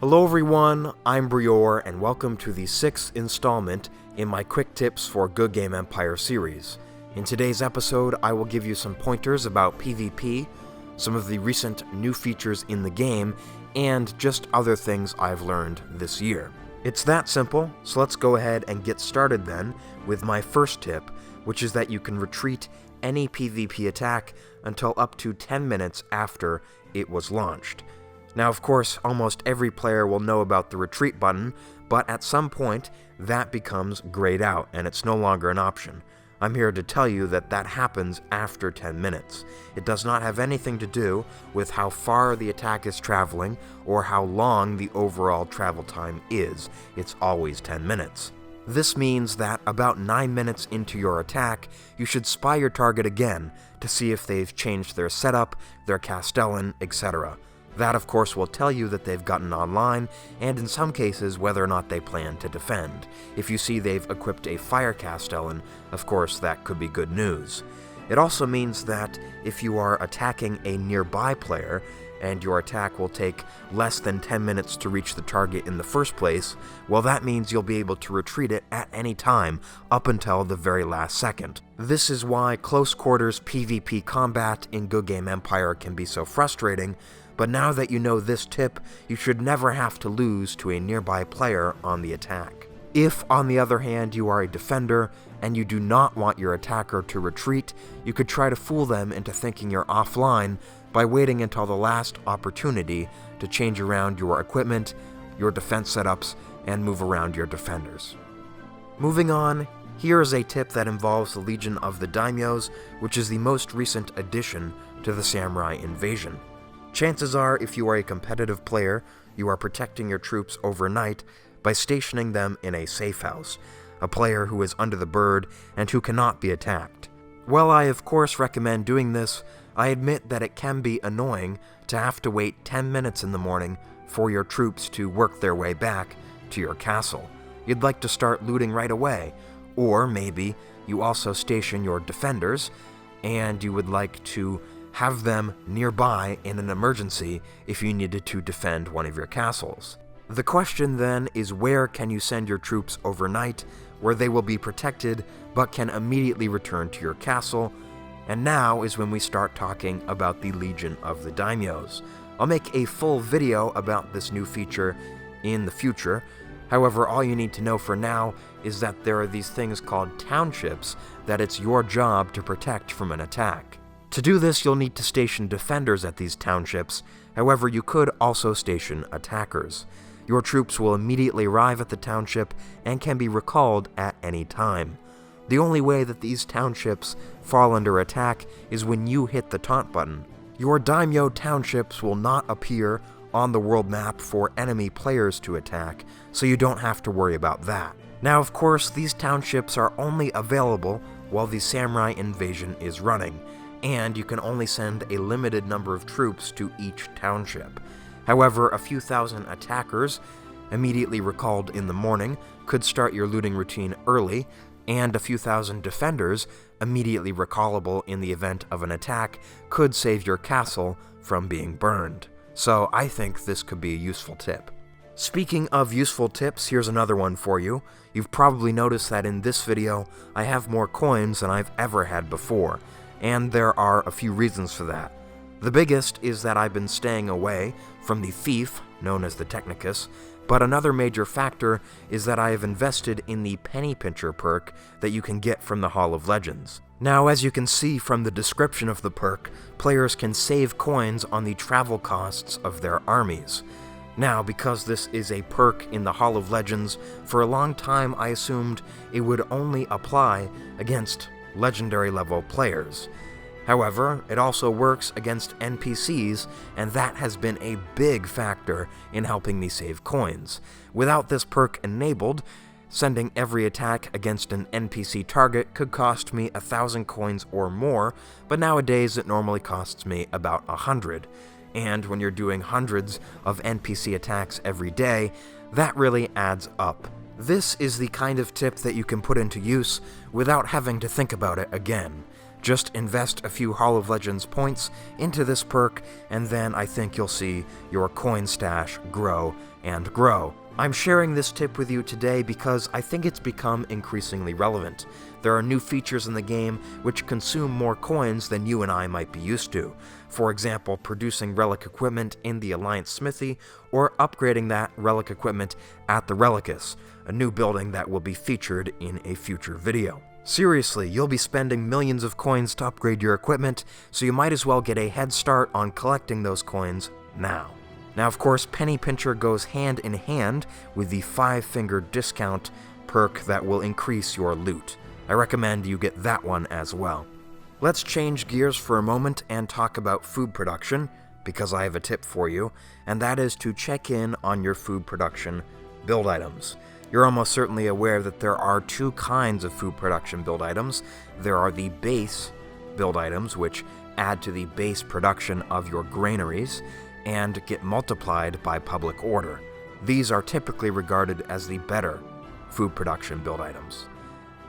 Hello everyone, I'm Brior, and welcome to the 6th installment in my Quick Tips for Goodgame Empire series. In today's episode, I will give you some pointers about PvP, some of the recent new features in the game, and just other things I've learned this year. It's that simple, so let's go ahead and get started then with my first tip, which is that you can retreat any PvP attack until up to 10 minutes after it was launched. Now, of course, almost every player will know about the retreat button, but at some point, that becomes grayed out, and it's no longer an option. I'm here to tell you that that happens after 10 minutes. It does not have anything to do with how far the attack is traveling or how long the overall travel time is. It's always 10 minutes. This means that about 9 minutes into your attack, you should spy your target again to see if they've changed their setup, their castellan, etc. That, of course, will tell you that they've gotten online, and in some cases, whether or not they plan to defend. If you see they've equipped a fire castellan, of course, that could be good news. It also means that if you are attacking a nearby player, and your attack will take less than 10 minutes to reach the target in the first place, well, that means you'll be able to retreat it at any time, up until the very last second. This is why close quarters PvP combat in Goodgame Empire can be so frustrating, but now that you know this tip, you should never have to lose to a nearby player on the attack. If, on the other hand, you are a defender, and you do not want your attacker to retreat, you could try to fool them into thinking you're offline by waiting until the last opportunity to change around your equipment, your defense setups, and move around your defenders. Moving on, here is a tip that involves the Legion of the Dinos, which is the most recent addition to the Samurai invasion. Chances are, if you are a competitive player, you are protecting your troops overnight by stationing them in a safe house, a player who is under the bird and who cannot be attacked. While I of course recommend doing this, I admit that it can be annoying to have to wait 10 minutes in the morning for your troops to work their way back to your castle. You'd like to start looting right away, or maybe you also station your defenders and you would like to have them nearby in an emergency if you needed to defend one of your castles. The question then is, where can you send your troops overnight where they will be protected but can immediately return to your castle? And now is when we start talking about the Legion of the Daimyos. I'll make a full video about this new feature in the future. However, all you need to know for now is that there are these things called townships that it's your job to protect from an attack. To do this, you'll need to station defenders at these townships. However, you could also station attackers. Your troops will immediately arrive at the township and can be recalled at any time. The only way that these townships fall under attack is when you hit the taunt button. Your daimyo townships will not appear on the world map for enemy players to attack, so you don't have to worry about that. Now, of course, these townships are only available while the samurai invasion is running, and you can only send a limited number of troops to each township. However, a few thousand attackers, immediately recalled in the morning, could start your looting routine early, and a few thousand defenders, immediately recallable in the event of an attack, could save your castle from being burned. So I think this could be a useful tip. Speaking of useful tips, here's another one for you. You've probably noticed that in this video, I have more coins than I've ever had before, and there are a few reasons for that. The biggest is that I've been staying away from the fief, known as the Technicus, but another major factor is that I have invested in the Penny Pincher perk that you can get from the Hall of Legends. Now, as you can see from the description of the perk, players can save coins on the travel costs of their armies. Now, because this is a perk in the Hall of Legends, for a long time I assumed it would only apply against legendary level players. However, it also works against NPCs, and that has been a big factor in helping me save coins. Without this perk enabled, sending every attack against an NPC target could cost me 1,000 coins or more, but nowadays it normally costs me about 100. And when you're doing hundreds of NPC attacks every day, that really adds up. This is the kind of tip that you can put into use without having to think about it again. Just invest a few Hall of Legends points into this perk, and then I think you'll see your coin stash grow and grow. I'm sharing this tip with you today because I think it's become increasingly relevant. There are new features in the game which consume more coins than you and I might be used to. For example, producing relic equipment in the Alliance Smithy, or upgrading that relic equipment at the Relicus, a new building that will be featured in a future video. Seriously, you'll be spending millions of coins to upgrade your equipment, so you might as well get a head start on collecting those coins now. Now, of course, Penny Pincher goes hand in hand with the 5-finger discount perk that will increase your loot. I recommend you get that one as well. Let's change gears for a moment and talk about food production, because I have a tip for you, and that is to check in on your food production build items. You're almost certainly aware that there are two kinds of food production build items. There are the base build items, which add to the base production of your granaries, and get multiplied by public order. These are typically regarded as the better food production build items.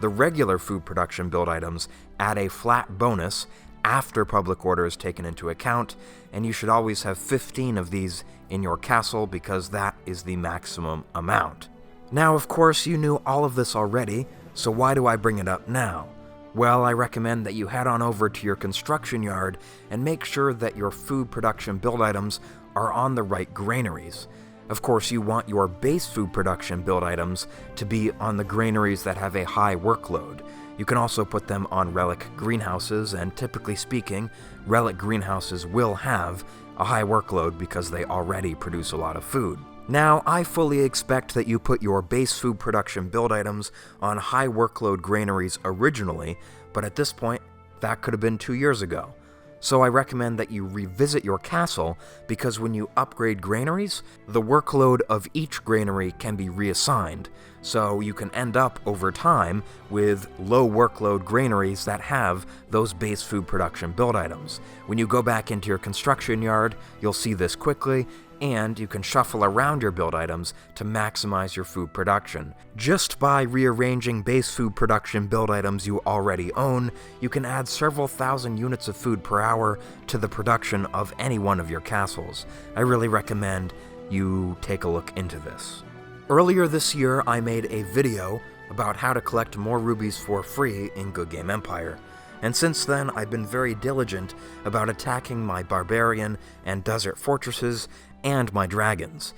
The regular food production build items add a flat bonus after public order is taken into account, and you should always have 15 of these in your castle because that is the maximum amount. Now, of course, you knew all of this already, so why do I bring it up now? Well, I recommend that you head on over to your construction yard and make sure that your food production build items are on the right granaries. Of course, you want your base food production build items to be on the granaries that have a high workload. You can also put them on relic greenhouses, and typically speaking, relic greenhouses will have a high workload because they already produce a lot of food. Now, I fully expect that you put your base food production build items on high workload granaries originally, but at this point, that could have been 2 years ago. So I recommend that you revisit your castle, because when you upgrade granaries, the workload of each granary can be reassigned, so you can end up over time with low workload granaries that have those base food production build items. When you go back into your construction yard, you'll see this quickly, and you can shuffle around your build items to maximize your food production. Just by rearranging base food production build items you already own, you can add several thousand units of food per hour to the production of any one of your castles. I really recommend you take a look into this. Earlier this year, I made a video about how to collect more rubies for free in Goodgame Empire. And since then, I've been very diligent about attacking my barbarian and desert fortresses and my dragons.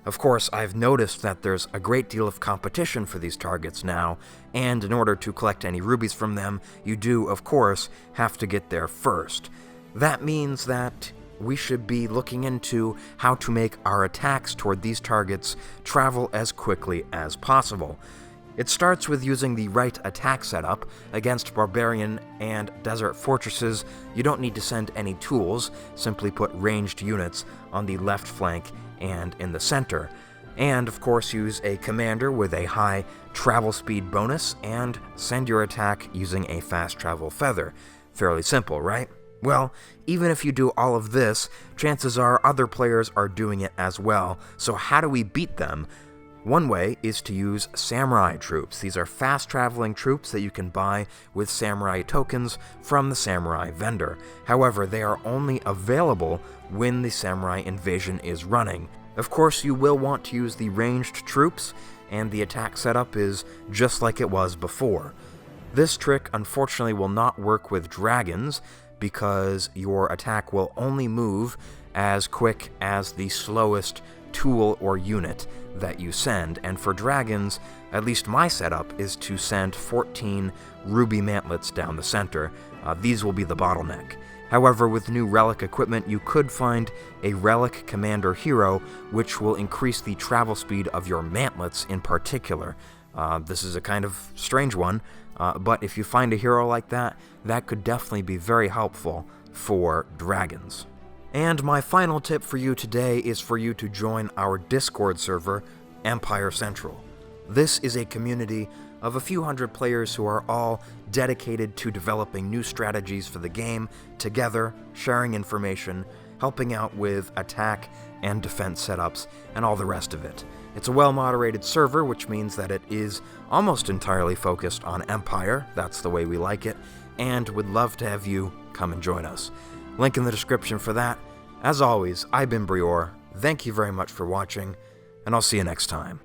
Of course, I've noticed that there's a great deal of competition for these targets now, and in order to collect any rubies from them, you do, of course, have to get there first. That means that we should be looking into how to make our attacks toward these targets travel as quickly as possible. It starts with using the right attack setup. Against barbarian and desert fortresses, you don't need to send any tools, simply put ranged units on the left flank and in the center. And of course use a commander with a high travel speed bonus, and send your attack using a fast travel feather. Fairly simple, right? Well, even if you do all of this, chances are other players are doing it as well, so how do we beat them? One way is to use samurai troops. These are fast-traveling troops that you can buy with samurai tokens from the samurai vendor. However, they are only available when the samurai invasion is running. Of course, you will want to use the ranged troops, and the attack setup is just like it was before. This trick, unfortunately, will not work with dragons, because your attack will only move as quick as the slowest tool or unit that you send, and for dragons, at least my setup is to send 14 ruby mantlets down the center. These will be the bottleneck. However, with new relic equipment, you could find a relic commander hero, which will increase the travel speed of your mantlets in particular. This is a kind of strange one, but if you find a hero like that, that could definitely be very helpful for dragons. And my final tip for you today is for you to join our Discord server, Empire Central. This is a community of a few hundred players who are all dedicated to developing new strategies for the game, together, sharing information, helping out with attack and defense setups, and all the rest of it. It's a well-moderated server, which means that it is almost entirely focused on Empire. That's the way we like it. and would love to have you come and join us. Link in the description for that. As always, I've been Brior. Thank you very much for watching, and I'll see you next time.